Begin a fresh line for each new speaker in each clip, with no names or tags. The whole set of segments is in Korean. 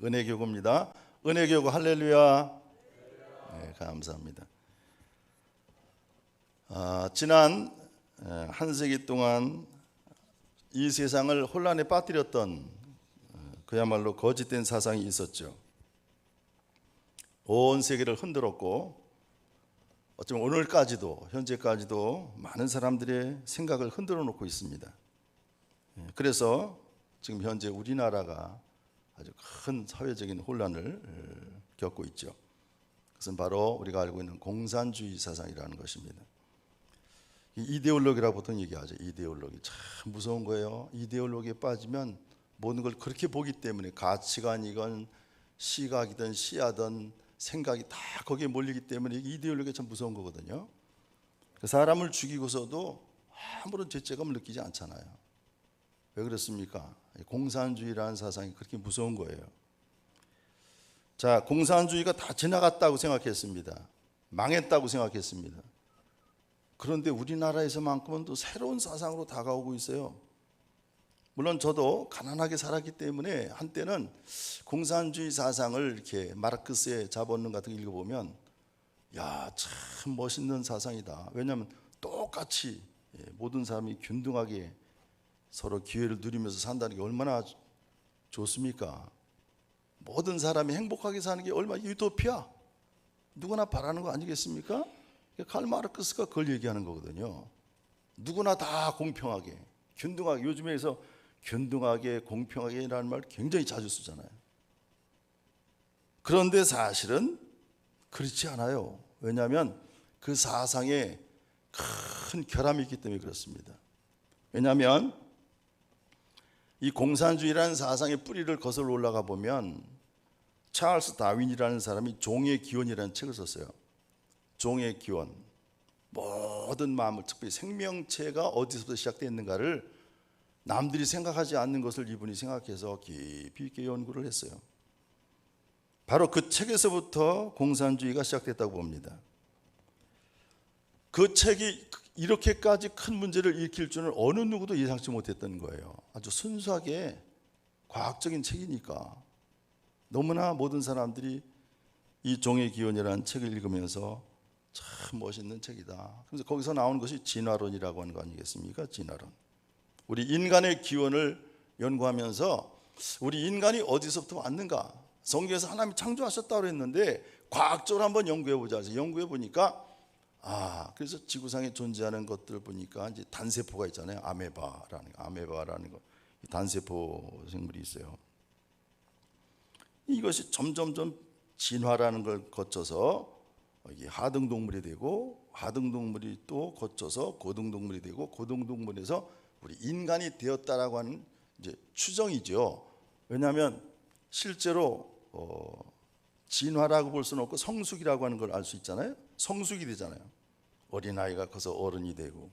은혜교구입니다. 은혜교구 할렐루야. 네, 감사합니다. 지난 한 세기 동안 이 세상을 혼란에 빠뜨렸던 그야말로 거짓된 사상이 있었죠. 온 세계를 흔들었고 어쩌면 오늘까지도 현재까지도 많은 사람들의 생각을 흔들어 놓고 있습니다. 그래서 지금 현재 우리나라가 아주 큰 사회적인 혼란을 겪고 있죠. 그것은 바로 우리가 알고 있는 공산주의 사상이라는 것입니다. 이데올로기라고 보통 얘기하죠. 이데올로기 참 무서운 거예요. 이데올로기에 빠지면 모든 걸 그렇게 보기 때문에 가치관이건 시각이든 시야든 생각이 다 거기에 몰리기 때문에 이데올로기가 참 무서운 거거든요. 사람을 죽이고서도 아무런 죄책감을 느끼지 않잖아요. 왜 그렇습니까? 공산주의라는 사상이 그렇게 무서운 거예요. 자, 공산주의가 다 지나갔다고 생각했습니다. 망했다고 생각했습니다. 그런데 우리나라에서만큼은 또 새로운 사상으로 다가오고 있어요. 물론 저도 가난하게 살았기 때문에 한때는 공산주의 사상을 이렇게 마르크스의 자본론 같은 거 읽어보면 야, 참 멋있는 사상이다. 왜냐하면 똑같이 모든 사람이 균등하게 서로 기회를 누리면서 산다는 게 얼마나 좋습니까? 모든 사람이 행복하게 사는 게 얼마나 유토피아, 누구나 바라는 거 아니겠습니까? 칼 마르크스가 그걸 얘기하는 거거든요. 누구나 다 공평하게, 균등하게, 요즘에서 균등하게, 공평하게라는 말 굉장히 자주 쓰잖아요. 그런데 사실은 그렇지 않아요. 왜냐하면 그 사상에 큰 결함이 있기 때문에 그렇습니다. 왜냐하면 이 공산주의라는 사상의 뿌리를 거슬러 올라가 보면 찰스 다윈이라는 사람이 종의 기원이라는 책을 썼어요. 종의 기원, 모든 마음을, 특별히 생명체가 어디서부터 시작됐는가를 남들이 생각하지 않는 것을 이분이 생각해서 깊이 있게 연구를 했어요. 바로 그 책에서부터 공산주의가 시작됐다고 봅니다. 그 책이 이렇게까지 큰 문제를 일으킬 줄은 어느 누구도 예상치 못했던 거예요. 아주 순수하게 과학적인 책이니까 너무나 모든 사람들이 이 종의 기원이라는 책을 읽으면서 참 멋있는 책이다. 그래서 거기서 나오는 것이 진화론이라고 하는 거 아니겠습니까? 진화론. 우리 인간의 기원을 연구하면서 우리 인간이 어디서부터 왔는가? 성경에서 하나님이 창조하셨다고 했는데 과학적으로 한번 연구해보자. 그래서 연구해보니까 그래서 지구상에 존재하는 것들을 보니까 이제 단세포가 있잖아요. 아메바라는 거. 단세포 생물이 있어요. 이것이 점점점 진화라는 걸 거쳐서 이게 하등동물이 되고, 하등동물이 또 거쳐서 고등동물이 되고, 고등동물에서 우리 인간이 되었다라고 하는 이제 추정이죠. 왜냐하면 실제로 진화라고 볼 수는 없고 성숙이라고 하는 걸 알 수 있잖아요. 성숙이 되잖아요. 어린아이가 커서 어른이 되고,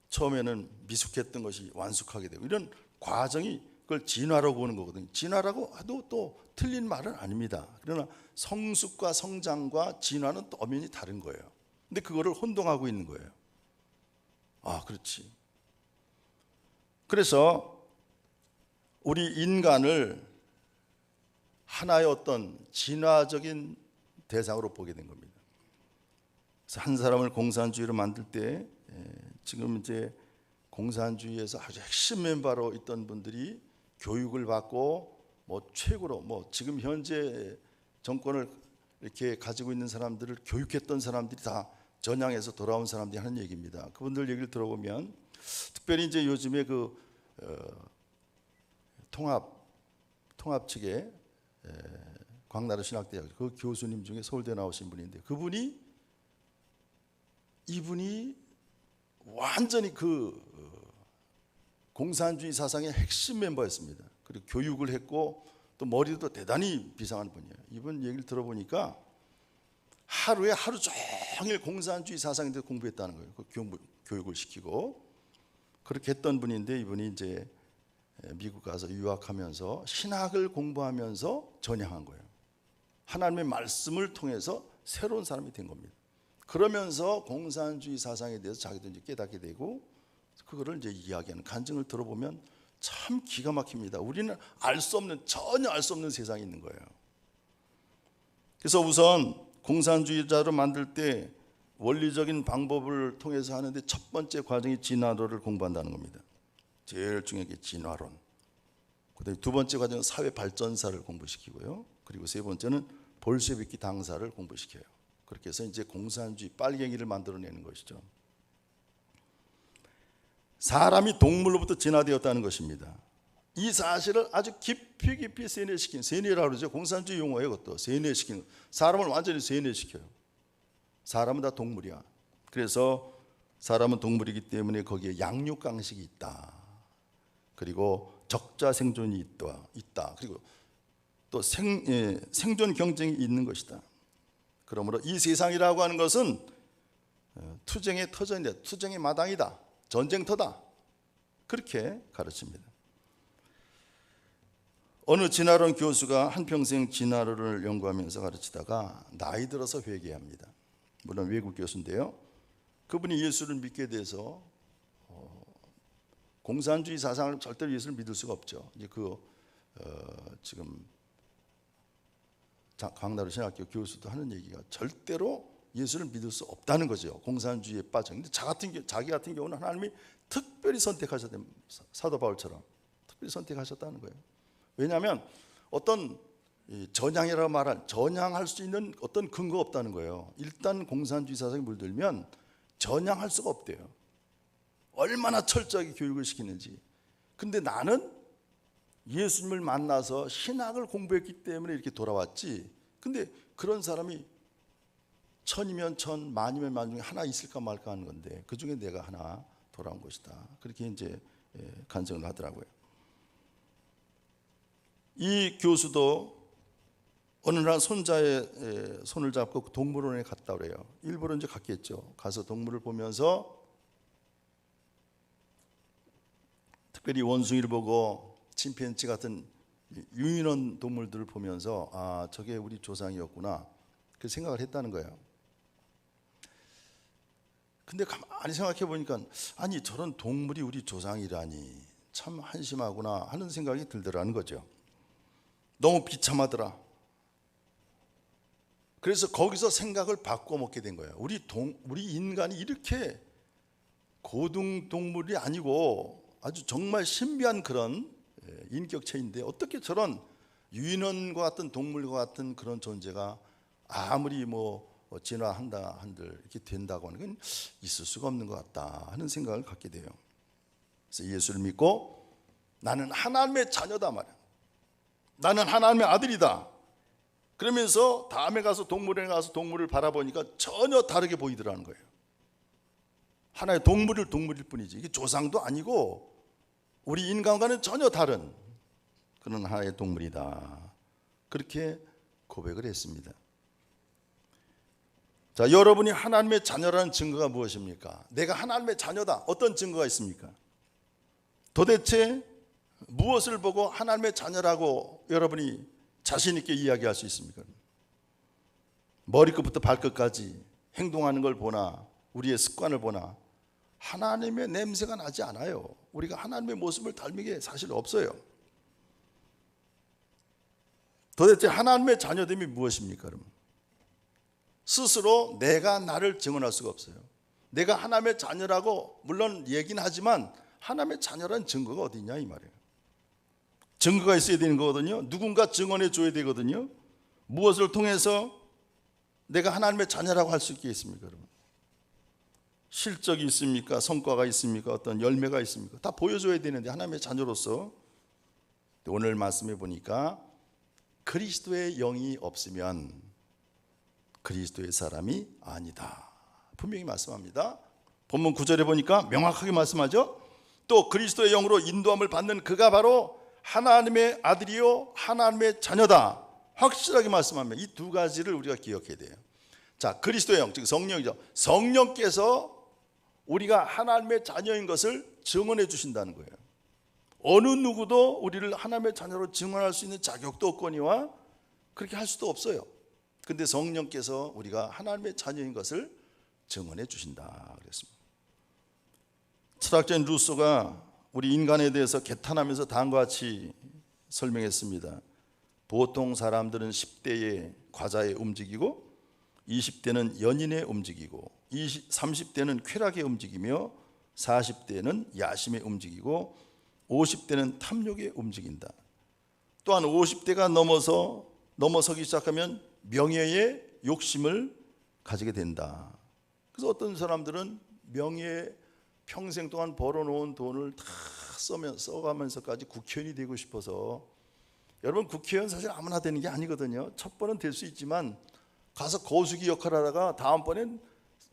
처음에는 미숙했던 것이 완숙하게 되고, 이런 과정이 그걸 진화라고 보는 거거든요. 진화라고 해도 또 틀린 말은 아닙니다. 그러나 성숙과 성장과 진화는 또 엄연히 다른 거예요. 근데 그거를 혼동하고 있는 거예요. 그렇지. 그래서 우리 인간을 하나의 어떤 진화적인 대상으로 보게 된 겁니다. 그래서 한 사람을 공산주의로 만들 때 지금 이제 공산주의에서 아주 핵심 멤버로 있던 분들이 교육을 받고 최고로 지금 현재 정권을 이렇게 가지고 있는 사람들을 교육했던 사람들이 다 전향해서 돌아온 사람들이 하는 얘기입니다. 그분들 얘기를 들어보면 특별히 이제 요즘에 그 통합 측에 광나루 신학대학 그 교수님 중에 서울대 나오신 분인데 이분이 완전히 그 공산주의 사상의 핵심 멤버였습니다. 그리고 교육을 했고 또 머리도 대단히 비상한 분이에요. 이분 얘기를 들어보니까 하루에 하루 종일 공산주의 사상에 대해서 공부했다는 거예요. 그 교육을 시키고 그렇게 했던 분인데 이분이 이제 미국 가서 유학하면서 신학을 공부하면서 전향한 거예요. 하나님의 말씀을 통해서 새로운 사람이 된 겁니다. 그러면서 공산주의 사상에 대해서 자기도 이제 깨닫게 되고 그거를 이제 이야기하는 간증을 들어보면 참 기가 막힙니다. 우리는 알 수 없는, 전혀 알 수 없는 세상에 있는 거예요. 그래서 우선 공산주의자로 만들 때 원리적인 방법을 통해서 하는데 첫 번째 과정이 진화론을 공부한다는 겁니다. 제일 중요한 게 진화론. 그다음에 두 번째 과정은 사회 발전사를 공부시키고요. 그리고 세 번째는 볼셰비키 당사를 공부시켜요. 그렇게 해서 이제 공산주의 빨갱이를 만들어내는 것이죠. 사람이 동물로부터 진화되었다는 것입니다. 이 사실을 아주 깊이 세뇌시킨, 세뇌라고 그러죠. 공산주의 용어예요. 그것도 세뇌시키는 거. 사람을 완전히 세뇌시켜요. 사람은 다 동물이야. 그래서 사람은 동물이기 때문에 거기에 양육강식이 있다. 그리고 적자 생존이 있다. 그리고 또 생존 경쟁이 있는 것이다. 그러므로 이 세상이라고 하는 것은 투쟁의 터전이다. 투쟁의 마당이다. 전쟁터다. 그렇게 가르칩니다. 어느 진화론 교수가 한평생 진화론을 연구하면서 가르치다가 나이 들어서 회개합니다. 물론 외국 교수인데요. 그분이 예수를 믿게 돼서 공산주의 사상을 절대로 예수를 믿을 수가 없죠. 이제 지금 강나루 신학교 교수도 하는 얘기가 절대로 예수를 믿을 수 없다는 거죠. 공산주의에 빠져. 근데 자기 같은 경우는 하나님이 특별히 선택하셨다. 사도 바울처럼 특별히 선택하셨다는 거예요. 왜냐하면 어떤 전향이라고 말한 전향할 수 있는 어떤 근거가 없다는 거예요. 일단 공산주의 사상에 물들면 전향할 수가 없대요. 얼마나 철저하게 교육을 시키는지. 근데 나는 예수님을 만나서 신학을 공부했기 때문에 이렇게 돌아왔지. 근데 그런 사람이 천이면 천, 만이면 만 중에 하나 있을까 말까 하는 건데 그 중에 내가 하나 돌아온 것이다. 그렇게 이제 간증을 하더라고요. 이 교수도 어느 날 손자의 손을 잡고 동물원에 갔다 그래요. 일부러 이제 갔겠죠. 가서 동물을 보면서 특별히 원숭이를 보고 침팬지 같은 유인원 동물들을 보면서 아, 저게 우리 조상이었구나. 그 생각을 했다는 거예요. 근데 가만히 생각해 보니까 아니 저런 동물이 우리 조상이라니 참 한심하구나 하는 생각이 들더라는 거죠. 너무 비참하더라. 그래서 거기서 생각을 바꿔 먹게 된 거예요. 우리 인간이 이렇게 고등 동물이 아니고 아주 정말 신비한 그런 인격체인데 어떻게 저런 유인원과 같은 동물과 같은 그런 존재가 아무리 진화한다 한들 이렇게 된다고 하는 건 있을 수가 없는 것 같다 하는 생각을 갖게 돼요. 그래서 예수를 믿고 나는 하나님의 자녀다 말이야. 나는 하나님의 아들이다. 그러면서 다음에 가서 동물원에 가서 동물을 바라보니까 전혀 다르게 보이더라는 거예요. 하나의 동물일 뿐이지 이게 조상도 아니고 우리 인간과는 전혀 다른 그런 하나의 동물이다. 그렇게 고백을 했습니다. 자, 여러분이 하나님의 자녀라는 증거가 무엇입니까? 내가 하나님의 자녀다. 어떤 증거가 있습니까? 도대체 무엇을 보고 하나님의 자녀라고 여러분이 자신 있게 이야기할 수 있습니까? 머리끝부터 발끝까지 행동하는 걸 보나 우리의 습관을 보나 하나님의 냄새가 나지 않아요. 우리가 하나님의 모습을 닮은 게 사실 없어요. 도대체 하나님의 자녀됨이 무엇입니까? 그러면 스스로 내가 나를 증언할 수가 없어요. 내가 하나님의 자녀라고 물론 얘기는 하지만 하나님의 자녀라는 증거가 어디 있냐 이 말이에요. 증거가 있어야 되는 거거든요. 누군가 증언해 줘야 되거든요. 무엇을 통해서 내가 하나님의 자녀라고 할 수 있겠습니까? 여러분? 실적이 있습니까? 성과가 있습니까? 어떤 열매가 있습니까? 다 보여줘야 되는데 하나님의 자녀로서 오늘 말씀해 보니까 그리스도의 영이 없으면 그리스도의 사람이 아니다. 분명히 말씀합니다. 본문 9절에 보니까 명확하게 말씀하죠. 또 그리스도의 영으로 인도함을 받는 그가 바로 하나님의 아들이요 하나님의 자녀다. 확실하게 말씀합니다. 이 두 가지를 우리가 기억해야 돼요. 자, 그리스도의 영, 즉 성령이죠. 성령께서 우리가 하나님의 자녀인 것을 증언해 주신다는 거예요. 어느 누구도 우리를 하나님의 자녀로 증언할 수 있는 자격도 없거니와 그렇게 할 수도 없어요. 근데 성령께서 우리가 하나님의 자녀인 것을 증언해 주신다 그랬습니다. 철학자인 루소가 우리 인간에 대해서 개탄하면서 다음과 같이 설명했습니다. 보통 사람들은 10대에 과자에 움직이고 20대는 연인에 움직이고 30대는 쾌락에 움직이며 40대는 야심에 움직이고 50대는 탐욕에 움직인다. 또한 50대가 넘어서기 시작하면 명예의 욕심을 가지게 된다. 그래서 어떤 사람들은 명예 평생 동안 벌어놓은 돈을 다 써가면서까지 국회의원이 되고 싶어서, 여러분 국회의원 사실 아무나 되는 게 아니거든요. 첫 번은 될 수 있지만 가서 거수기 역할을 하다가 다음번엔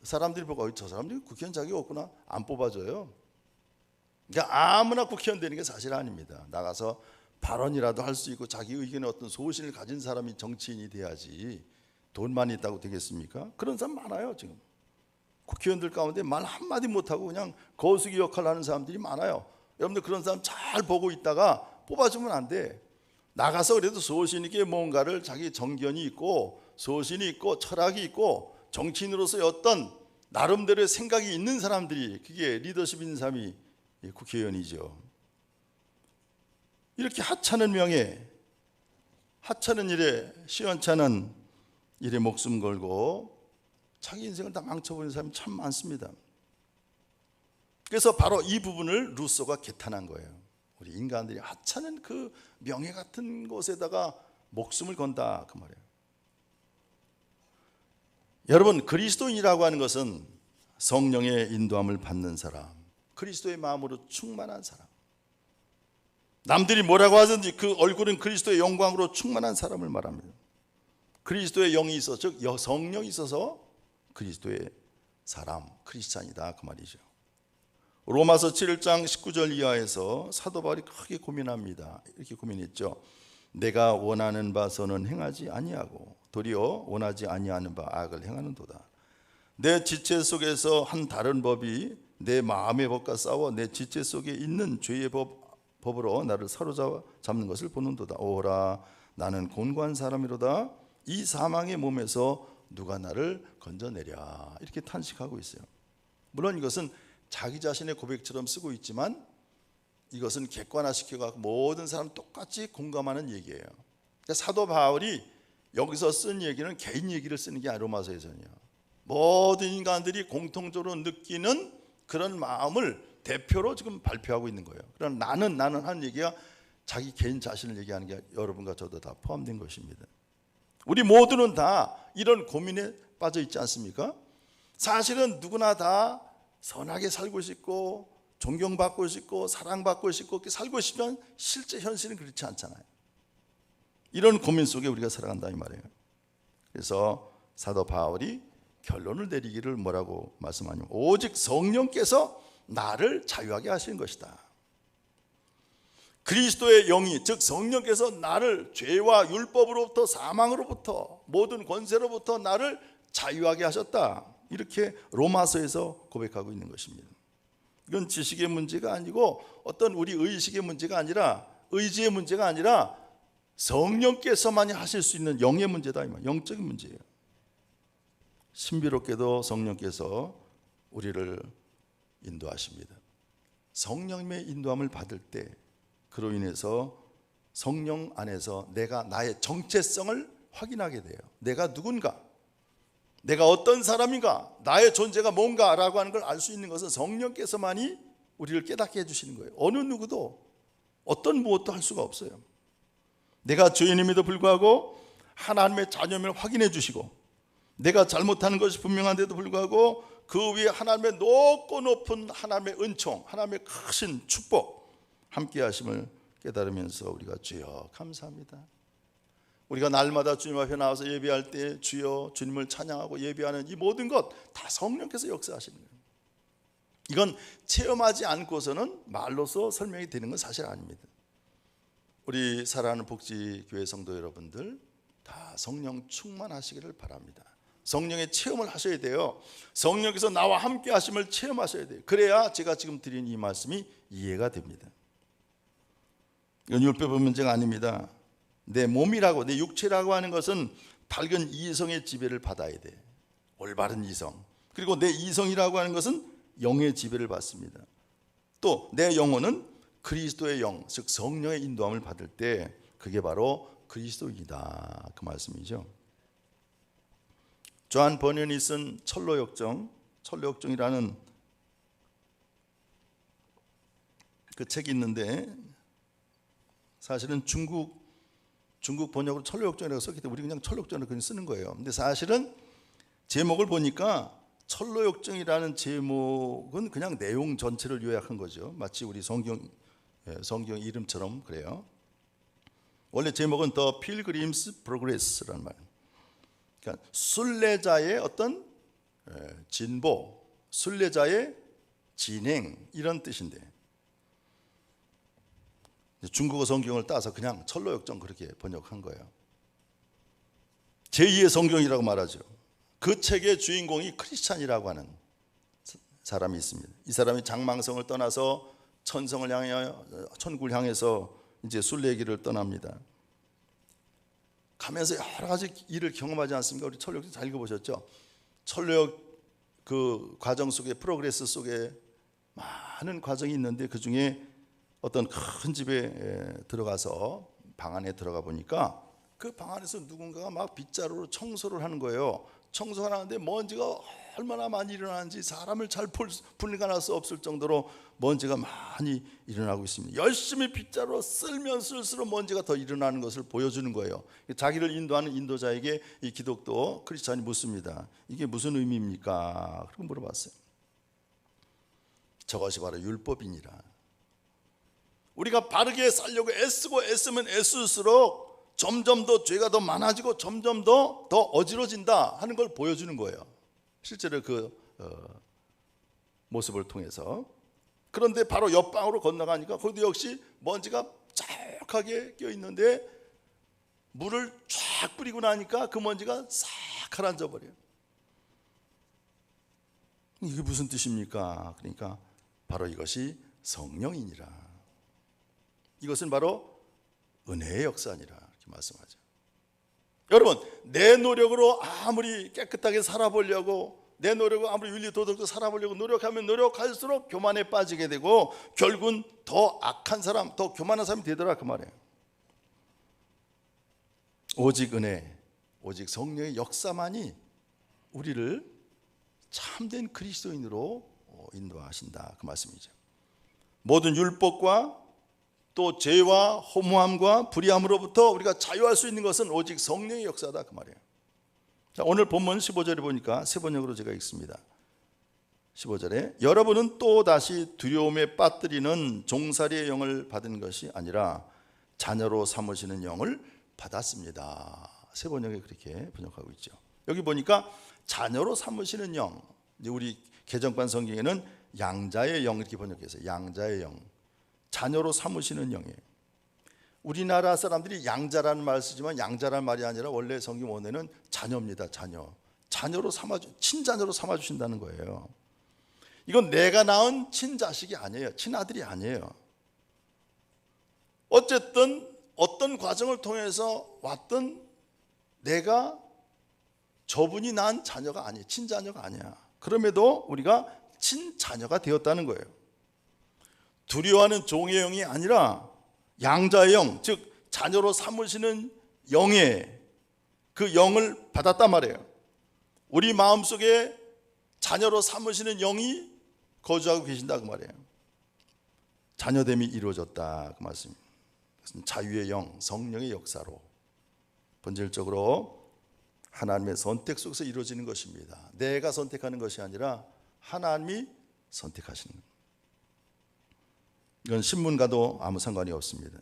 사람들이 보고 저 사람들이 국회의원 자격이 없구나, 안 뽑아줘요. 그러니까 아무나 국회의원 되는 게 사실 아닙니다. 나가서 발언이라도 할 수 있고 자기 의견에 어떤 소신을 가진 사람이 정치인이 돼야지 돈만 있다고 되겠습니까? 그런 사람 많아요. 지금 국회의원들 가운데 말 한마디 못하고 그냥 거수기 역할을 하는 사람들이 많아요. 여러분들 그런 사람 잘 보고 있다가 뽑아주면 안 돼. 나가서 그래도 소신 있게 뭔가를 자기 정견이 있고 소신이 있고 철학이 있고 정치인으로서의 어떤 나름대로의 생각이 있는 사람들이, 그게 리더십 있는 사람이 국회의원이죠. 이렇게 하찮은 명예, 하찮은 일에, 시원찮은 일에 목숨 걸고 자기 인생을 다 망쳐버리는 사람이 참 많습니다. 그래서 바로 이 부분을 루소가 개탄한 거예요. 우리 인간들이 하찮은 그 명예 같은 것에다가 목숨을 건다, 그 말이에요. 여러분, 그리스도인이라고 하는 것은 성령의 인도함을 받는 사람, 그리스도의 마음으로 충만한 사람, 남들이 뭐라고 하든지 그 얼굴은 그리스도의 영광으로 충만한 사람을 말합니다. 그리스도의 영이 있어, 즉 성령이 있어서 그리스도의 사람, 크리스찬이다, 그 말이죠. 로마서 7장 19절 이하에서 사도 바울이 크게 고민합니다. 이렇게 고민했죠. 내가 원하는 바 선은 행하지 아니하고 도리어 원하지 아니하는 바 악을 행하는도다. 내 지체 속에서 한 다른 법이 내 마음의 법과 싸워 내 지체 속에 있는 죄의 법으로 나를 사로잡는 것을 보는도다. 오라, 나는 곤고한 사람이로다. 이 사망의 몸에서 누가 나를 건져내랴. 이렇게 탄식하고 있어요. 물론 이것은 자기 자신의 고백처럼 쓰고 있지만 이것은 객관화시켜서 모든 사람 똑같이 공감하는 얘기예요. 그러니까 사도 바울이 여기서 쓴 얘기는 개인 얘기를 쓰는 게 아니라 로마서에서는요, 모든 인간들이 공통적으로 느끼는 그런 마음을 대표로 지금 발표하고 있는 거예요. 그러나 나는 하는 얘기가 자기 개인 자신을 얘기하는 게 여러분과 저도 다 포함된 것입니다. 우리 모두는 다 이런 고민에 빠져 있지 않습니까? 사실은 누구나 다 선하게 살고 싶고 존경받고 싶고 사랑받고 싶고 그렇게 살고 싶지만 실제 현실은 그렇지 않잖아요. 이런 고민 속에 우리가 살아간다 이 말이에요. 그래서 사도 바울이 결론을 내리기를 뭐라고 말씀하냐면, 오직 성령께서 나를 자유하게 하시는 것이다. 그리스도의 영이, 즉 성령께서 나를 죄와 율법으로부터 사망으로부터 모든 권세로부터 나를 자유하게 하셨다. 이렇게 로마서에서 고백하고 있는 것입니다. 이건 지식의 문제가 아니고 어떤 우리 의식의 문제가 아니라, 의지의 문제가 아니라 성령께서만이 하실 수 있는 영의 문제다, 영적인 문제예요. 신비롭게도 성령께서 우리를 인도하십니다. 성령님의 인도함을 받을 때 그로 인해서 성령 안에서 내가 나의 정체성을 확인하게 돼요. 내가 누군가, 내가 어떤 사람인가, 나의 존재가 뭔가라고 하는 걸 알 수 있는 것은 성령께서만이 우리를 깨닫게 해주시는 거예요. 어느 누구도 어떤 무엇도 할 수가 없어요. 내가 죄인임에도 불구하고 하나님의 자녀임을 확인해 주시고, 내가 잘못하는 것이 분명한데도 불구하고 그 위에 하나님의 높고 높은 하나님의 은총, 하나님의 크신 축복 함께 하심을 깨달으면서 우리가 주여 감사합니다. 우리가 날마다 주님 앞에 나와서 예배할 때 주여 주님을 찬양하고 예배하는 이 모든 것 다 성령께서 역사하시는 거예요. 이건 체험하지 않고서는 말로서 설명이 되는 건 사실 아닙니다. 우리 사랑하는 복지교회 성도 여러분들 다 성령 충만하시기를 바랍니다. 성령의 체험을 하셔야 돼요. 성령께서 나와 함께 하심을 체험하셔야 돼요. 그래야 제가 지금 드린 이 말씀이 이해가 됩니다. 이건 율법의 문제가 아닙니다. 내 몸이라고, 내 육체라고 하는 것은 밝은 이성의 지배를 받아야 돼. 올바른 이성. 그리고 내 이성이라고 하는 것은 영의 지배를 받습니다. 또 내 영혼은 그리스도의 영, 즉 성령의 인도함을 받을 때 그게 바로 그리스도인이다, 그 말씀이죠. 존 버년이 쓴 철로역정이라는 그 책이 있는데, 사실은 중국 번역으로 철로역정이라고 썼기 때문에 우리 그냥 철로역정이라고 그냥 쓰는 거예요. 근데 사실은 제목을 보니까 철로역정이라는 제목은 그냥 내용 전체를 요약한 거죠. 마치 우리 성경 이름처럼 그래요. 원래 제목은 The Pilgrim's Progress라는 말. 그러니까 순례자의 어떤 진보, 순례자의 진행, 이런 뜻인데, 중국어 성경을 따서 그냥 철로역정 그렇게 번역한 거예요. 제2의 성경이라고 말하죠. 그 책의 주인공이 크리스찬이라고 하는 사람이 있습니다. 이 사람이 장망성을 떠나서 천국을 향해서 이제 순례길을 떠납니다. 가면서 여러 가지 일을 경험하지 않습니까? 우리 철로역 잘 읽어보셨죠? 철로역 그 과정 속에, 프로그레스 속에 많은 과정이 있는데, 그 중에 어떤 큰 집에 들어가서 방 안에 들어가 보니까 그 방 안에서 누군가가 막 빗자루로 청소를 하는 거예요. 청소를 하는데 먼지가 얼마나 많이 일어나는지 사람을 잘 분간할 수 없을 정도로 먼지가 많이 일어나고 있습니다. 열심히 빗자루로 쓸면 쓸수록 먼지가 더 일어나는 것을 보여주는 거예요. 자기를 인도하는 인도자에게 이 기독교 크리스찬이 묻습니다. 이게 무슨 의미입니까? 그렇게 물어봤어요. 저것이 바로 율법이니라. 우리가 바르게 살려고 애쓰면 애쓸수록 점점 더 죄가 더 많아지고 점점 더 어지러진다 하는 걸 보여주는 거예요. 실제로 그 모습을 통해서. 그런데 바로 옆방으로 건너가니까 거기도 역시 먼지가 자욱하게 껴있는데, 물을 쫙 뿌리고 나니까 그 먼지가 싹 가라앉아 버려요. 이게 무슨 뜻입니까? 그러니까 바로 이것이 성령이니라. 이것은 바로 은혜의 역사니라, 이렇게 말씀하죠. 여러분, 내 노력으로 아무리 깨끗하게 살아보려고, 내 노력으로 아무리 윤리 도덕도 살아보려고 노력하면 노력할수록 교만에 빠지게 되고 결국은 더 악한 사람, 더 교만한 사람이 되더라, 그 말이에요. 오직 은혜, 오직 성령의 역사만이 우리를 참된 그리스도인으로 인도하신다, 그 말씀이죠. 모든 율법과 또 죄와 허무함과 불의함으로부터 우리가 자유할 수 있는 것은 오직 성령의 역사다, 그 말이에요. 자, 오늘 본문 15절에 보니까 세 번역으로 제가 읽습니다. 15절에 여러분은 또 다시 두려움에 빠뜨리는 종살이의 영을 받은 것이 아니라 자녀로 삼으시는 영을 받았습니다. 세 번역에 그렇게 번역하고 있죠. 여기 보니까 자녀로 삼으시는 영, 우리 개정판 성경에는 양자의 영 이렇게 번역해서 양자의 영, 자녀로 삼으시는 영이에요. 우리나라 사람들이 양자라는 말을 쓰지만 양자라는 말이 아니라 원래 성경 원어는 자녀입니다. 자녀로 친자녀로 삼아주신다는 거예요. 이건 내가 낳은 친자식이 아니에요. 친아들이 아니에요. 어쨌든 어떤 과정을 통해서 왔던 내가 저분이 낳은 자녀가 아니에요. 친자녀가 아니야. 그럼에도 우리가 친자녀가 되었다는 거예요. 두려워하는 종의 영이 아니라 양자의 영, 즉 자녀로 삼으시는 영의 그 영을 받았단 말이에요. 우리 마음속에 자녀로 삼으시는 영이 거주하고 계신다, 그 말이에요. 자녀됨이 이루어졌다, 그 말씀입니다. 그것은 자유의 영, 성령의 역사로 본질적으로 하나님의 선택 속에서 이루어지는 것입니다. 내가 선택하는 것이 아니라 하나님이 선택하시는 겁니다. 이건 신문과도 아무 상관이 없습니다.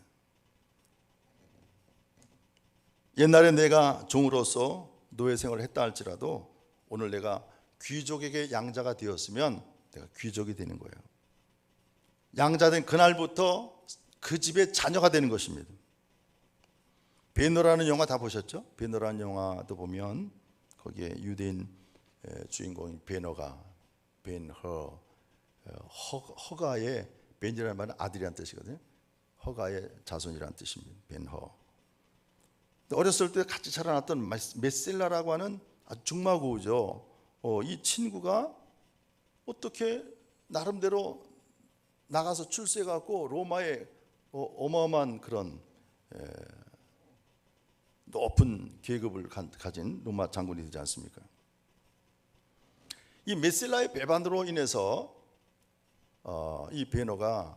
옛날에 내가 종으로서 노예 생활을 했다 할지라도 오늘 내가 귀족에게 양자가 되었으면 내가 귀족이 되는 거예요. 양자된 그날부터 그 집의 자녀가 되는 것입니다. 베너라는 영화 다 보셨죠? 베너라는 영화도 보면 거기에 유대인 주인공인 허가의 벤이라는 말은 아들이란 뜻이거든요. 허가의 자손이란 뜻입니다. 벤허. 어렸을 때 같이 자라났던 메셀라라고 하는 아주 중마고우죠. 이 친구가 어떻게 나름대로 나가서 출세해 갖고 로마의 어마어마한 그런 높은 계급을 가진 로마 장군이 되지 않습니까? 이 메실라의 배반으로 인해서 이 베너가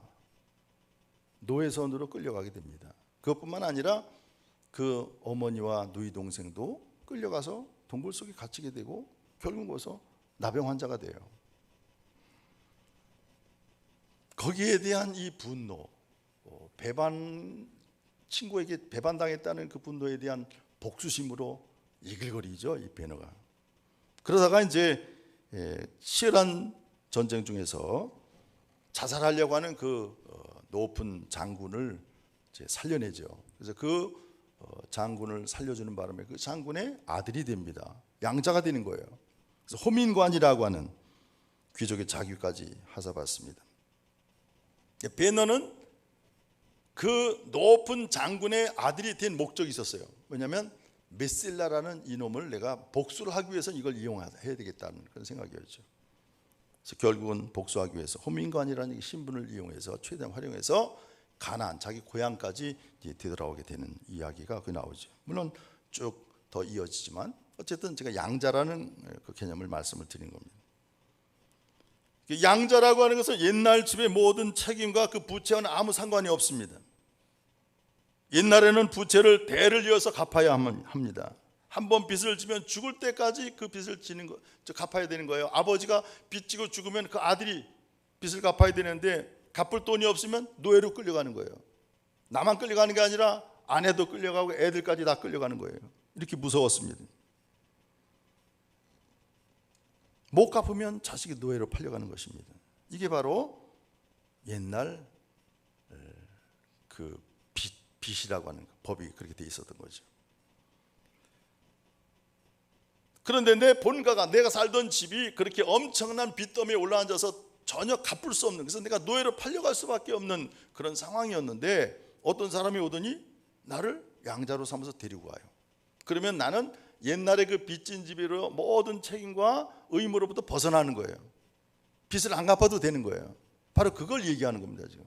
노예선으로 끌려가게 됩니다. 그것뿐만 아니라 그 어머니와 누이 동생도 끌려가서 동굴 속에 갇히게 되고 결국 거기서 나병 환자가 돼요. 거기에 대한 이 분노, 친구에게 배반당했다는 그 분노에 대한 복수심으로 이글거리죠, 이 베너가. 그러다가 이제 치열한 전쟁 중에서 자살하려고 하는 그 높은 장군을 이제 살려내죠. 그래서 그 장군을 살려주는 바람에 그 장군의 아들이 됩니다. 양자가 되는 거예요. 그래서 호민관이라고 하는 귀족의 자규까지 하사받습니다. 베너는 그 높은 장군의 아들이 된 목적이 있었어요. 왜냐하면 메실라라는 이놈을 내가 복수를 하기 위해서 이걸 이용해야 되겠다는 그런 생각이었죠. 그래서 결국은 복수하기 위해서 호민관이라는 신분을 이용해서 최대한 활용해서 가나안 자기 고향까지 되돌아오게 되는 이야기가 그 나오죠. 물론 쭉 더 이어지지만 어쨌든 제가 양자라는 그 개념을 말씀을 드린 겁니다. 양자라고 하는 것은 옛날 집의 모든 책임과 그 부채와는 아무 상관이 없습니다. 옛날에는 부채를 대를 이어서 갚아야 합니다. 한 번 빚을 지면 죽을 때까지 그 빚을 갚아야 되는 거예요. 아버지가 빚 지고 죽으면 그 아들이 빚을 갚아야 되는데 갚을 돈이 없으면 노예로 끌려가는 거예요. 나만 끌려가는 게 아니라 아내도 끌려가고 애들까지 다 끌려가는 거예요. 이렇게 무서웠습니다. 못 갚으면 자식이 노예로 팔려가는 것입니다. 이게 바로 옛날 그 빚이라고 하는 법이 그렇게 돼 있었던 거죠. 그런데 내 본가가 내가 살던 집이 그렇게 엄청난 빚더미에 올라앉아서 전혀 갚을 수 없는, 그래서 내가 노예로 팔려갈 수밖에 없는 그런 상황이었는데 어떤 사람이 오더니 나를 양자로 삼아서 데리고 와요. 그러면 나는 옛날에 그 빚진 집으로 모든 책임과 의무로부터 벗어나는 거예요. 빚을 안 갚아도 되는 거예요. 바로 그걸 얘기하는 겁니다, 지금.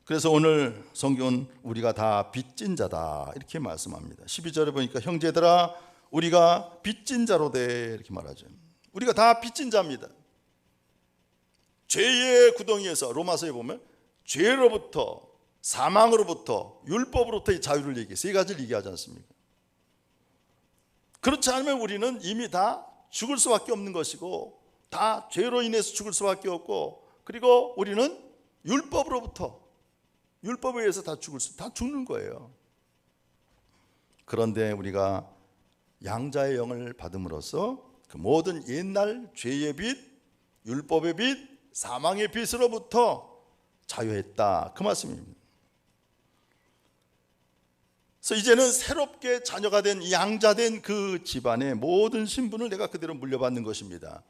그래서 오늘 성경은 우리가 다 빚진 자다 이렇게 말씀합니다. 12절에 보니까 형제들아 우리가 빚진 자로 돼 이렇게 말하죠. 우리가 다 빚진 자입니다. 죄의 구덩이에서 로마서에 보면 죄로부터 사망으로부터 율법으로부터의 자유를 얘기해요. 세 가지를 얘기하지 않습니까? 그렇지 않으면 우리는 이미 다 죽을 수밖에 없는 것이고 다 죄로 인해서 죽을 수밖에 없고, 그리고 우리는 율법에 의해서 다 죽는 거예요. 그런데 우리가 양자의 영을 받음으로써 그 모든 옛날 죄의 빚, 율법의 빚, 사망의 빚으로부터 자유했다 그 말씀입니다. 그래서 이제는 새롭게 자녀가 된 양자된 그 집안의 모든 신분을 내가 그대로 물려받는 것입니다.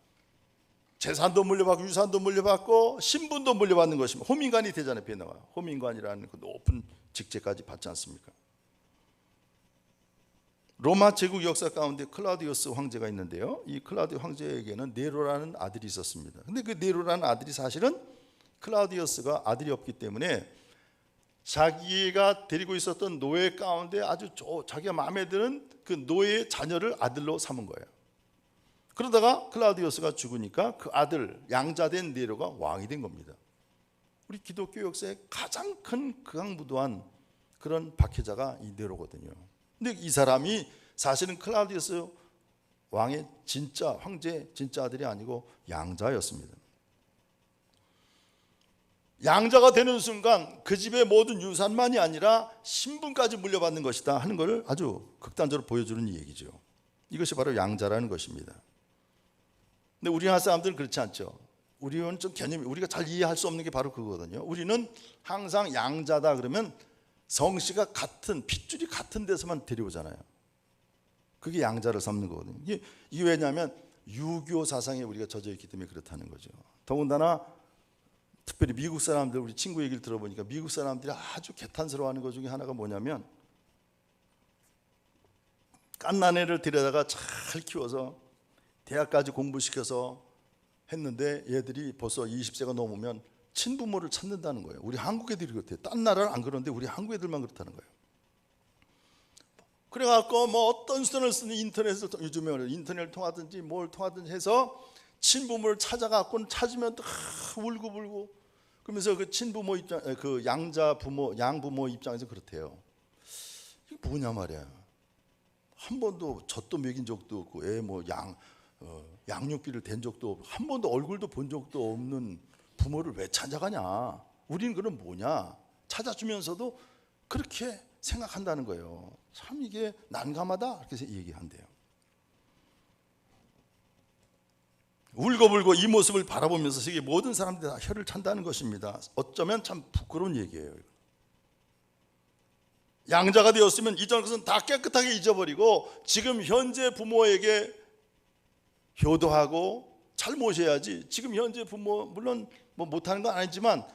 재산도 물려받고 유산도 물려받고 신분도 물려받는 것입니다. 호민관이 되잖아요. 베너가 호민관이라는 그 높은 직제까지 받지 않습니까? 로마 제국 역사 가운데 클라우디우스 황제가 있는데요, 이 클라우디우 황제에게는 네로라는 아들이 있었습니다. 근데 그 네로라는 아들이 사실은 클라우디우스가 아들이 없기 때문에 자기가 데리고 있었던 노예 가운데 아주 자기가 마음에 드는 그 노예의 자녀를 아들로 삼은 거예요. 그러다가 클라우디우스가 죽으니까 그 아들 양자된 네로가 왕이 된 겁니다. 우리 기독교 역사의 가장 큰 극악무도한 그런 박해자가 이 네로거든요. 근데 이 사람이 사실은 클라우디우스 왕의 진짜 황제 진짜 아들이 아니고 양자였습니다. 양자가 되는 순간 그 집의 모든 유산만이 아니라 신분까지 물려받는 것이다 하는 것을 아주 극단적으로 보여주는 얘기죠. 이것이 바로 양자라는 것입니다. 근데 우리나라 사람들은 그렇지 않죠. 우리는 좀 개념이 우리가 잘 이해할 수 없는 게 바로 그거거든요. 우리는 항상 양자다 그러면 성씨가 같은 핏줄이 같은 데서만 데려오잖아요. 그게 양자를 삼는 거거든요. 이게 왜냐하면 유교 사상에 우리가 젖어 있기 때문에 그렇다는 거죠. 더군다나 특별히 미국 사람들, 우리 친구 얘기를 들어보니까 미국 사람들이 아주 개탄스러워하는 것 중에 하나가 뭐냐면 갓난애를 데려다가 잘 키워서 대학까지 공부시켜서 했는데 얘들이 벌써 20세가 넘으면 친부모를 찾는다는 거예요. 우리 한국 애들이 그렇대요. 딴 나라는 안 그런데 우리 한국 애들만 그렇다는 거예요. 그래갖고 뭐 어떤 수단을 쓰는 인터넷을, 요즘에 인터넷을 통하든지 뭘 통하든지 해서 친부모를 찾아갖고 찾으면 울고불고 그러면서 그 친부모 입장, 그 양자 부모, 양부모 입장에서 그렇대요. 이게 뭐냐 말이야. 한 번도 젖도 먹인 적도 없고 애 뭐 양육비를 댄 적도 없고 한 번도 얼굴도 본 적도 없는 부모를 왜 찾아가냐. 우리는 그럼 뭐냐. 찾아주면서도 그렇게 생각한다는 거예요. 참 이게 난감하다 이렇게 얘기한대요. 울고불고 이 모습을 바라보면서 세계 모든 사람들이 다 혀를 찬다는 것입니다. 어쩌면 참 부끄러운 얘기예요. 양자가 되었으면 이전 것은 다 깨끗하게 잊어버리고 지금 현재 부모에게 효도하고 잘 모셔야지. 지금 현재 부모 물론 뭐 못하는 건 아니지만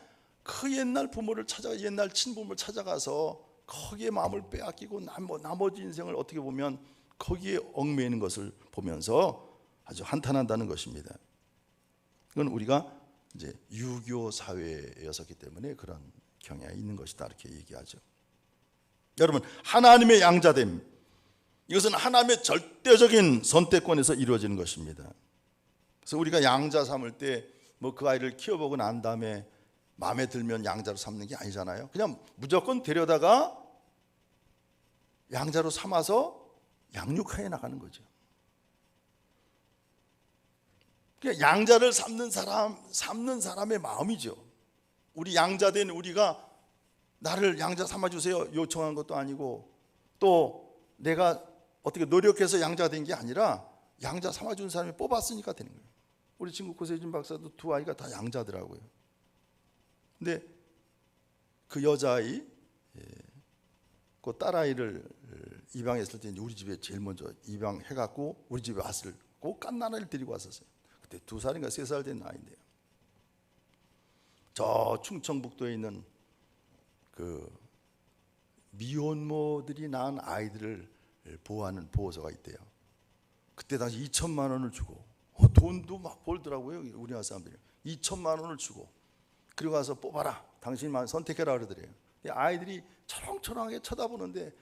그 옛날 부모를 찾아가, 옛날 친부모를 찾아가서 거기에 마음을 빼앗기고 나머지 인생을 어떻게 보면 거기에 얽매이는 것을 보면서 아주 한탄한다는 것입니다. 이건 우리가 이제 유교 사회였었기 때문에 그런 경향이 있는 것이다 이렇게 얘기하죠. 여러분, 하나님의 양자됨, 이것은 하나님의 절대적인 선택권에서 이루어지는 것입니다. 그래서 우리가 양자 삼을 때 뭐 그 아이를 키워보고 난 다음에 마음에 들면 양자로 삼는 게 아니잖아요. 그냥 무조건 데려다가 양자로 삼아서 양육해 나가는 거죠. 그러니까 양자를 삼는 사람의 마음이죠. 우리 양자된 우리가 나를 양자 삼아주세요 요청한 것도 아니고 또 내가 어떻게 노력해서 양자가 된 게 아니라 양자 삼아준 사람이 뽑았으니까 되는 거예요. 우리 친구 고세진 박사도 두 아이가 다 양자더라고요. 근데 그 여자아이, 그 딸아이를 입양했을 때 우리 집에 제일 먼저 입양해갖고 우리 집에 왔을 꼭 깐나라를 데리고 왔었어요. 그때 2살인가 3살 된 아이인데요. 저 충청북도에 있는 그 미혼모들이 낳은 아이들을 보호하는 보호소가 있대요. 그때 당시 2천만 원을 주고 돈도 막 벌더라고요. 우리나라 사람들이 2천만 원을 주고 그리고 가서 뽑아라. 당신만 선택해라 그러더래요. 아이들이 초롱초롱하게 쳐다보는데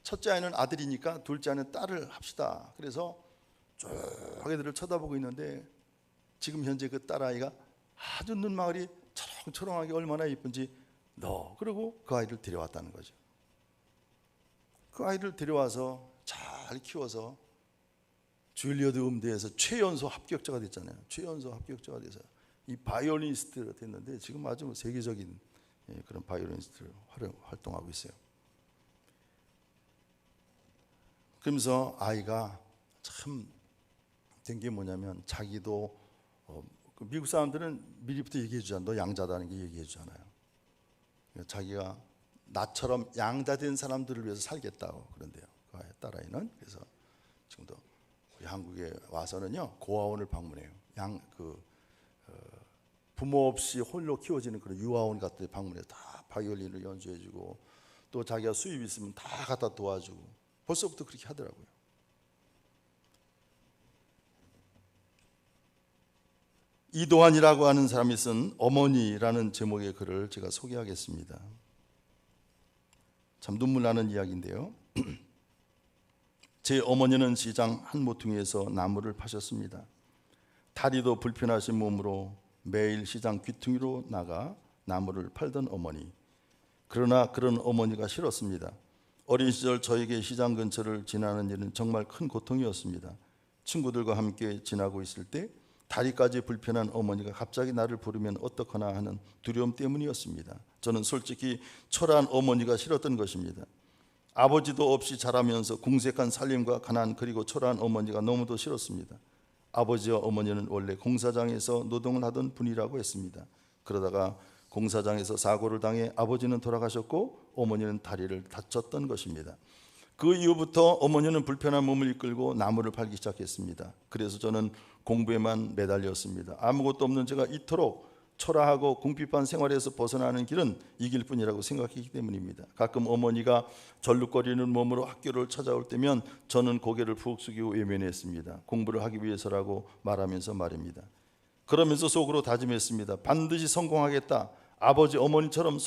첫째 아이는 아들이니까 둘째 아이는 딸을 합시다. 그래서 쭉 애들을 쳐다보고 있는데 지금 현재 그 딸아이가 아주 눈망울이 초롱초롱하게 얼마나 예쁜지 그리고 그 아이를 데려왔다는 거죠. 그 아이를 데려와서 잘 키워서 줄리어드 음대에서 최연소 합격자가 됐잖아요. 최연소 합격자가 돼서 이 바이올리니스트가 됐는데 지금 아주 세계적인 그런 바이올리니스트로 활동하고 있어요. 그러면서 아이가 참 된 게 뭐냐면 자기도 미국 사람들은 미리부터 얘기해 주잖아요. 너 양자다는 게 얘기해 주잖아요. 자기가 나처럼 양자된 사람들을 위해서 살겠다고 그런데요. 그 딸아이는 그래서 지금도 우리 한국에 와서는요 고아원을 방문해요. 부모 없이 홀로 키워지는 그런 유아원 같은 데 방문해서 다 바이올린을 연주해주고 또 자기가 수입 있으면 다 갖다 도와주고 벌써부터 그렇게 하더라고요. 이도환이라고 하는 사람이 쓴 어머니라는 제목의 글을 제가 소개하겠습니다. 참 눈물 나는 이야기인데요. 제 어머니는 시장 한 모퉁이에서 나무를 파셨습니다. 다리도 불편하신 몸으로 매일 시장 귀퉁이로 나가 나무를 팔던 어머니. 그러나 그런 어머니가 싫었습니다. 어린 시절 저에게 시장 근처를 지나는 일은 정말 큰 고통이었습니다. 친구들과 함께 지나고 있을 때 다리까지 불편한 어머니가 갑자기 나를 부르면 어떡하나 하는 두려움 때문이었습니다. 저는 솔직히 초라한 어머니가 싫었던 것입니다. 아버지도 없이 자라면서 궁색한 살림과 가난 그리고 초라한 어머니가 너무도 싫었습니다. 아버지와 어머니는 원래 공사장에서 노동을 하던 분이라고 했습니다. 그러다가 공사장에서 사고를 당해 아버지는 돌아가셨고 어머니는 다리를 다쳤던 것입니다. 그 이후부터 어머니는 불편한 몸을 이끌고 나무를 팔기 시작했습니다. 그래서 저는 공부에만 매달렸습니다. 아무것도 없는 제가 이토록 초라하고 궁핍한 생활에서 벗어나는 길은 이 길뿐이라고 생각했기 때문입니다. 가끔 어머니가 절룩거리는 몸으로 학교를 찾아올 때면 저는 고개를 푹 숙이고 외면했습니다. 공부를 하기 위해서라고 말하면서 말입니다. 그러면서 속으로 다짐했습니다. 반드시 성공하겠다. 아버지 어머니처럼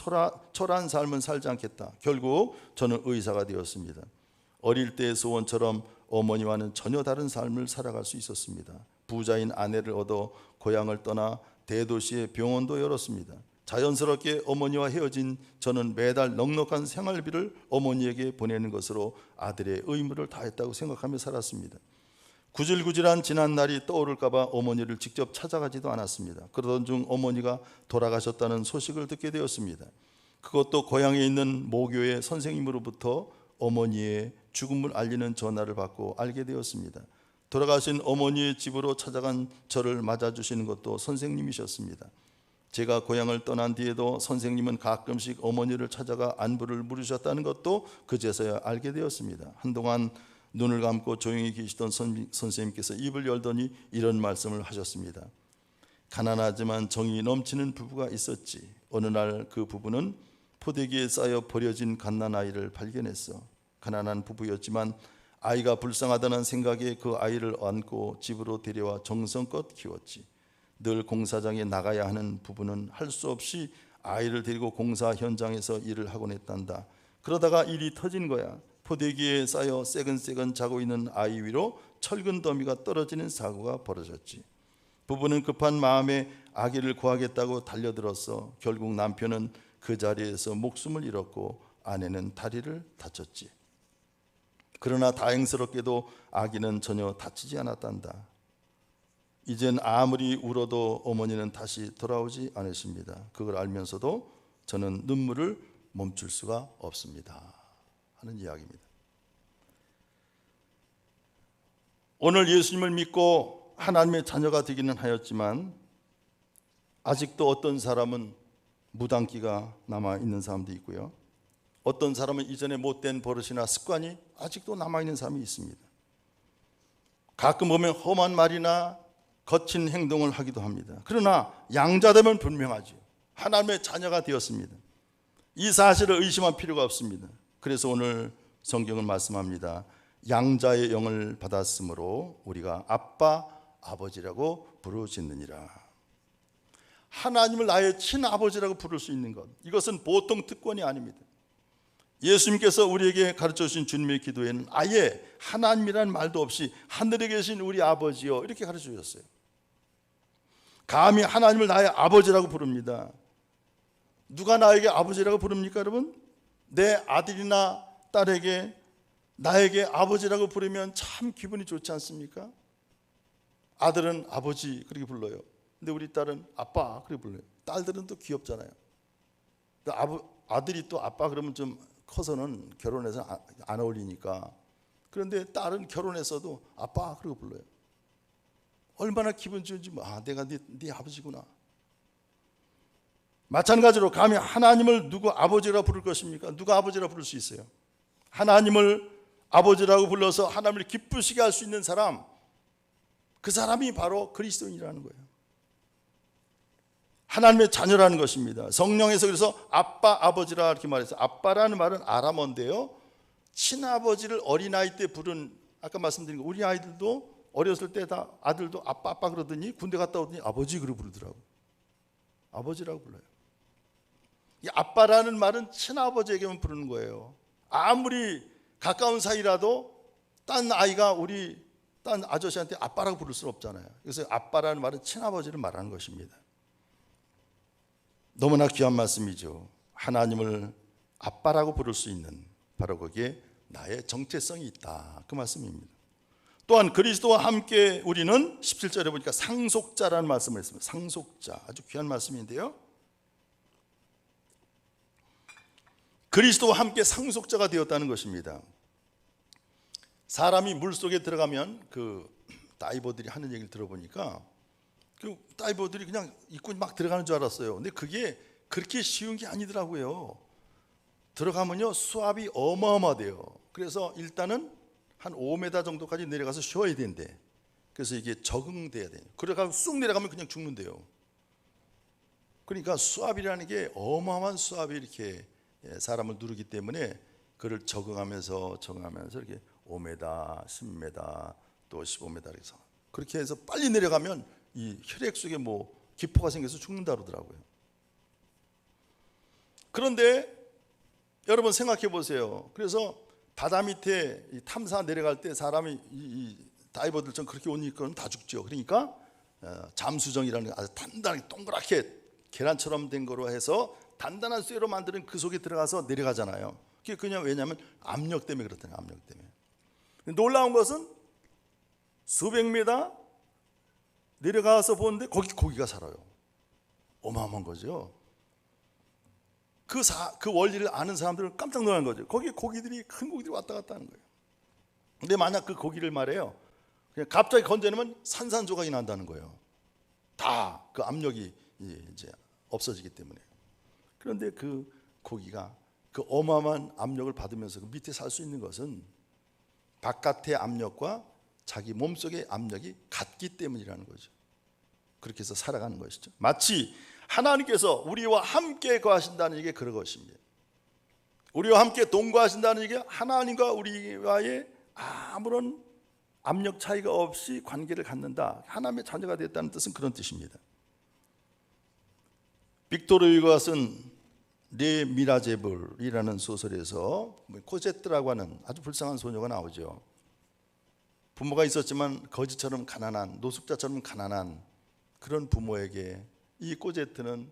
초라한 삶은 살지 않겠다. 결국 저는 의사가 되었습니다. 어릴 때의 소원처럼 어머니와는 전혀 다른 삶을 살아갈 수 있었습니다. 부자인 아내를 얻어 고향을 떠나 대도시의 병원도 열었습니다. 자연스럽게 어머니와 헤어진 저는 매달 넉넉한 생활비를 어머니에게 보내는 것으로 아들의 의무를 다했다고 생각하며 살았습니다. 구질구질한 지난 날이 떠오를까 봐 어머니를 직접 찾아가지도 않았습니다. 그러던 중 어머니가 돌아가셨다는 소식을 듣게 되었습니다. 그것도 고향에 있는 모교의 선생님으로부터 어머니의 죽음을 알리는 전화를 받고 알게 되었습니다. 돌아가신 어머니의 집으로 찾아간 저를 맞아주시는 것도 선생님이셨습니다. 제가 고향을 떠난 뒤에도 선생님은 가끔씩 어머니를 찾아가 안부를 물으셨다는 것도 그제서야 알게 되었습니다. 한동안 눈을 감고 조용히 계시던 선생님께서 입을 열더니 이런 말씀을 하셨습니다. 가난하지만 정이 넘치는 부부가 있었지. 어느 날 그 부부는 포대기에 쌓여 버려진 갓난아이를 발견했어. 가난한 부부였지만 아이가 불쌍하다는 생각에 그 아이를 안고 집으로 데려와 정성껏 키웠지. 늘 공사장에 나가야 하는 부부는 할 수 없이 아이를 데리고 공사 현장에서 일을 하곤 했단다. 그러다가 일이 터진 거야. 포대기에 쌓여 새근새근 자고 있는 아이 위로 철근 더미가 떨어지는 사고가 벌어졌지. 부부는 급한 마음에 아기를 구하겠다고 달려들었어. 결국 남편은 그 자리에서 목숨을 잃었고 아내는 다리를 다쳤지. 그러나 다행스럽게도 아기는 전혀 다치지 않았단다. 이젠 아무리 울어도 어머니는 다시 돌아오지 않으십니다. 그걸 알면서도 저는 눈물을 멈출 수가 없습니다 하는 이야기입니다. 오늘 예수님을 믿고 하나님의 자녀가 되기는 하였지만 아직도 어떤 사람은 무당기가 남아있는 사람도 있고요. 어떤 사람은 이전에 못된 버릇이나 습관이 아직도 남아있는 사람이 있습니다. 가끔 보면 험한 말이나 거친 행동을 하기도 합니다. 그러나 양자되면 분명하죠. 하나님의 자녀가 되었습니다. 이 사실을 의심할 필요가 없습니다. 그래서 오늘 성경은 말씀합니다. 양자의 영을 받았으므로 우리가 아빠, 아버지라고 부르짖느니라. 하나님을 나의 친아버지라고 부를 수 있는 것, 이것은 보통 특권이 아닙니다. 예수님께서 우리에게 가르쳐 주신 주님의 기도에는 아예 하나님이라는 말도 없이 하늘에 계신 우리 아버지요 이렇게 가르쳐 주셨어요. 감히 하나님을 나의 아버지라고 부릅니다. 누가 나에게 아버지라고 부릅니까 여러분? 내 아들이나 딸에게 나에게 아버지라고 부르면 참 기분이 좋지 않습니까? 아들은 아버지 그렇게 불러요. 근데 우리 딸은 아빠 그렇게 불러요. 딸들은 또 귀엽잖아요. 아들이 또 아빠 그러면 좀 커서는 결혼해서 안 어울리니까. 그런데 딸은 결혼했어도 아빠 그러고 불러요. 얼마나 기분 좋은지. 내가 네 아버지구나. 마찬가지로 감히 하나님을 누구 아버지라고 부를 것입니까? 누가 아버지라고 부를 수 있어요? 하나님을 아버지라고 불러서 하나님을 기쁘시게 할 수 있는 사람, 그 사람이 바로 그리스도인이라는 거예요. 하나님의 자녀라는 것입니다. 성령에서 그래서 아빠, 아버지라 이렇게 말했어요. 아빠라는 말은 아람어인데요, 친아버지를 어린아이 때 부른, 아까 말씀드린 거, 우리 아이들도 어렸을 때 다 아들도 아빠 아빠 그러더니 군대 갔다 오더니 아버지 그러고 부르더라고요. 아버지라고 불러요. 이 아빠라는 말은 친아버지에게만 부르는 거예요. 아무리 가까운 사이라도 딴 아이가 우리 딴 아저씨한테 아빠라고 부를 수는 없잖아요. 그래서 아빠라는 말은 친아버지를 말하는 것입니다. 너무나 귀한 말씀이죠. 하나님을 아빠라고 부를 수 있는, 바로 거기에 나의 정체성이 있다, 그 말씀입니다. 또한 그리스도와 함께 우리는 17절에 보니까 상속자라는 말씀을 했습니다. 상속자, 아주 귀한 말씀인데요, 그리스도와 함께 상속자가 되었다는 것입니다. 사람이 물속에 들어가면 그 다이버들이 하는 얘기를 들어보니까 그 다이버들이 그냥 입고 막 들어가는 줄 알았어요. 근데 그게 그렇게 쉬운 게 아니더라고요. 들어가면요 수압이 어마어마해요. 그래서 일단은 한 5m 정도까지 내려가서 쉬어야 된대. 그래서 이게 적응돼야 돼요. 그래가지고 쑥 내려가면 그냥 죽는데요. 그러니까 수압이라는 게 어마어마한 수압이 이렇게 사람을 누르기 때문에 그를 적응하면서 이렇게 5m, 10m, 또 15m 이렇게 해서 그렇게 해서 빨리 내려가면 이 혈액 속에 뭐 기포가 생겨서 죽는다 그러더라고요. 그런데 여러분 생각해 보세요. 그래서 바다 밑에 탐사 내려갈 때 사람이 이 다이버들처럼 그렇게 옷 입고는 다 죽죠. 그러니까 잠수정이라는 아주 단단하게 동그랗게 계란처럼 된 거로 해서 단단한 쇠로 만드는 그 속에 들어가서 내려가잖아요. 그게 그냥 왜냐하면 압력 때문에 그렇다는 압력 때문에. 놀라운 것은 수백 미터 내려가서 보는데 거기 고기가 살아요. 어마어마한 거죠. 그 원리를 아는 사람들은 깜짝 놀란 거죠. 거기에 고기들이 큰 고기들이 왔다 갔다 하는 거예요. 근데 만약 그 고기를 말해요, 그냥 갑자기 건져내면 산산조각이 난다는 거예요. 다 그 압력이 이제 없어지기 때문에. 그런데 그 고기가 그 어마어마한 압력을 받으면서 그 밑에 살 수 있는 것은 바깥의 압력과 자기 몸속의 압력이 같기 때문이라는 거죠. 그렇게 해서 살아가는 것이죠. 마치 하나님께서 우리와 함께 거하신다는 얘기 그런 것입니다. 우리와 함께 동거하신다는 얘기, 하나님과 우리와의 아무런 압력 차이가 없이 관계를 갖는다, 하나님의 자녀가 됐다는 뜻은 그런 뜻입니다. 빅토르 유고가 쓴 네 미라제블이라는 소설에서 코제트라고 하는 아주 불쌍한 소녀가 나오죠. 부모가 있었지만 거지처럼 가난한, 노숙자처럼 가난한 그런 부모에게 이 코제트는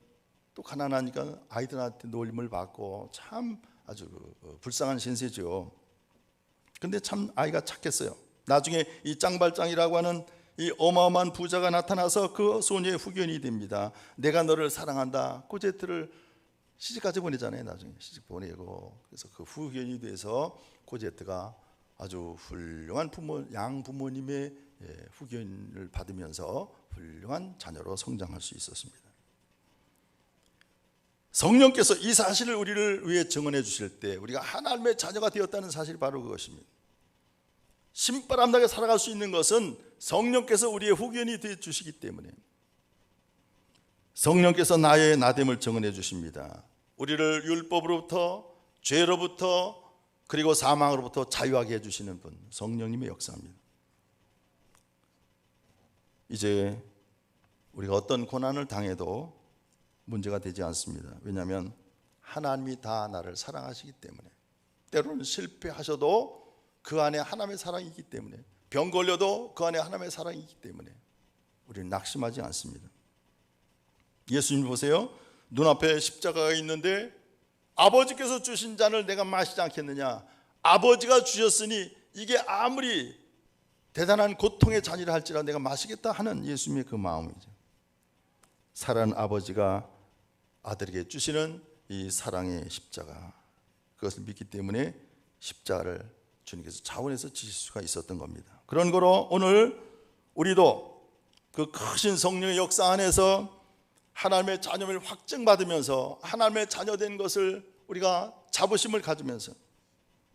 또 가난하니까 아이들한테 놀림을 받고 참 아주 불쌍한 신세죠. 근데 참 아이가 착했어요. 나중에 이 짱발짱이라고 하는 이 어마어마한 부자가 나타나서 그 소녀의 후견이 됩니다. 내가 너를 사랑한다. 코제트를 시집까지 보내잖아요. 나중에 시집 보내고, 그래서 그 후견이 돼서 코제트가 아주 훌륭한 양 부모님의 후견을 받으면서 훌륭한 자녀로 성장할 수 있었습니다. 성령께서 이 사실을 우리를 위해 증언해 주실 때 우리가 하나님의 자녀가 되었다는 사실이 바로 그것입니다. 신바람나게 살아갈 수 있는 것은 성령께서 우리의 후견이 되어 주시기 때문에. 성령께서 나의 나됨을 증언해 주십니다. 우리를 율법으로부터, 죄로부터, 그리고 사망으로부터 자유하게 해주시는 분, 성령님의 역사입니다. 이제 우리가 어떤 고난을 당해도 문제가 되지 않습니다. 왜냐하면 하나님이 다 나를 사랑하시기 때문에. 때로는 실패하셔도 그 안에 하나님의 사랑이 있기 때문에, 병 걸려도 그 안에 하나님의 사랑이 있기 때문에 우리는 낙심하지 않습니다. 예수님 보세요. 눈앞에 십자가가 있는데 아버지께서 주신 잔을 내가 마시지 않겠느냐. 아버지가 주셨으니 이게 아무리 대단한 고통의 잔이라 할지라도 내가 마시겠다 하는 예수님의 그 마음이죠. 사랑하는 아버지가 아들에게 주시는 이 사랑의 십자가, 그것을 믿기 때문에 십자가를 주님께서 자원해서 지실 수가 있었던 겁니다. 그런 거로 오늘 우리도 그 크신 성령의 역사 안에서 하나님의 자녀를 확증받으면서 하나님의 자녀된 것을 우리가 자부심을 가지면서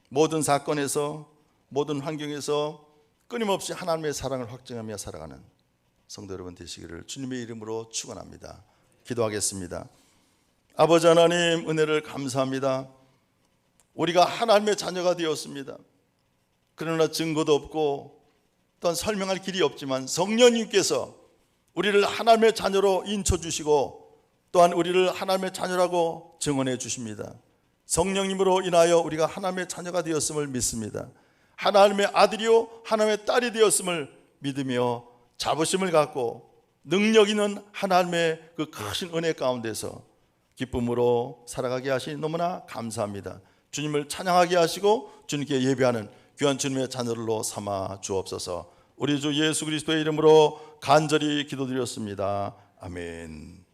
모든 사건에서, 모든 환경에서 끊임없이 하나님의 사랑을 확증하며 살아가는 성도 여러분 되시기를 주님의 이름으로 축원합니다. 기도하겠습니다. 아버지 하나님, 은혜를 감사합니다. 우리가 하나님의 자녀가 되었습니다. 그러나 증거도 없고 또한 설명할 길이 없지만 성령님께서 우리를 하나님의 자녀로 인쳐주시고 또한 우리를 하나님의 자녀라고 증언해 주십니다. 성령님으로 인하여 우리가 하나님의 자녀가 되었음을 믿습니다. 하나님의 아들이요 하나님의 딸이 되었음을 믿으며 자부심을 갖고 능력 있는 하나님의 그 크신 은혜 가운데서 기쁨으로 살아가게 하시니 너무나 감사합니다. 주님을 찬양하게 하시고 주님께 예배하는 귀한 주님의 자녀들로 삼아 주옵소서. 우리 주 예수 그리스도의 이름으로 간절히 기도드렸습니다. 아멘.